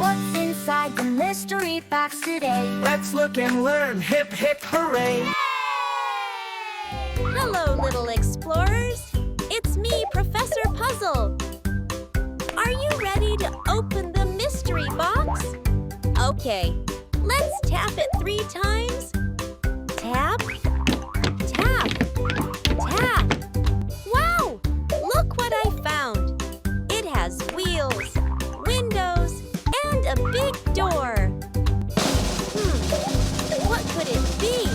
What's inside the mystery box today? Let's look and learn. Hip, hip, hooray! Hello, little explorers. It's me, Professor Puzzle. Are you ready to open the mystery box? Okay, let's tap it 3 times. Tap, tap, tap. Wow! Look what I found. It has wheels, windows, and a big door. What could it be?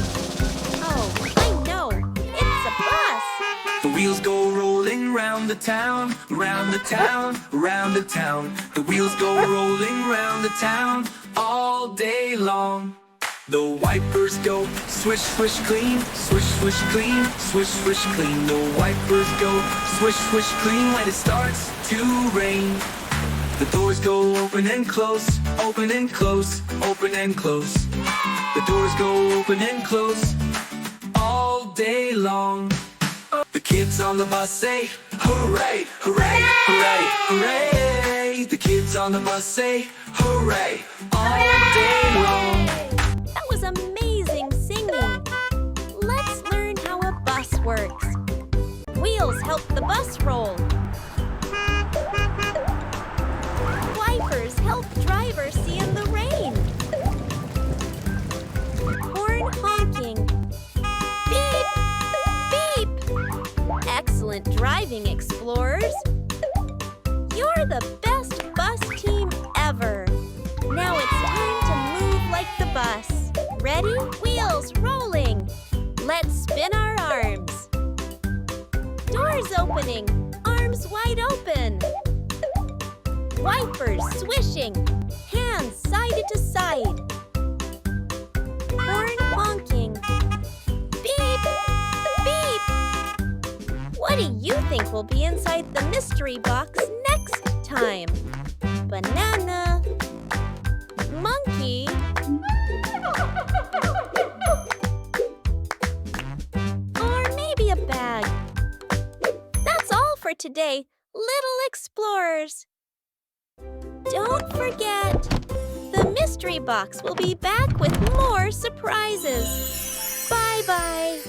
Oh, I know. It's a bus. The wheels go rolling round the town, round the town, round the town. The wheels go rolling round the town all day long. The wipers go swish, swish, clean, swish, swish, clean, swish, swish, clean. The wipers go swish, swish, clean when it starts to rain. The doors go open and close, open and close, open and close. The doors go open and close all day long. The kids on the bus say, hooray, hooray, hooray, hooray. The kids on the bus say, hooray, all day long. That was amazing singing. Let's learn how a bus works. Wheels help the bus roll. Wipers help drivers see in the rain. Horn honking. Beep, beep. Excellent driving, explorers. You're the best bus team ever. Now it's time to move like the bus. Ready? Wheels rolling. Let's spin our arms. Doors opening. Arms wide open. Wipers swishing. Hands side to side. Horn honking. Beep, beep. What do you think will be inside the mystery box next time? Banana. Monkey. Or maybe a bag. That's all for today, little explorers. Don't forget, the mystery box will be back with more surprises. Bye-bye.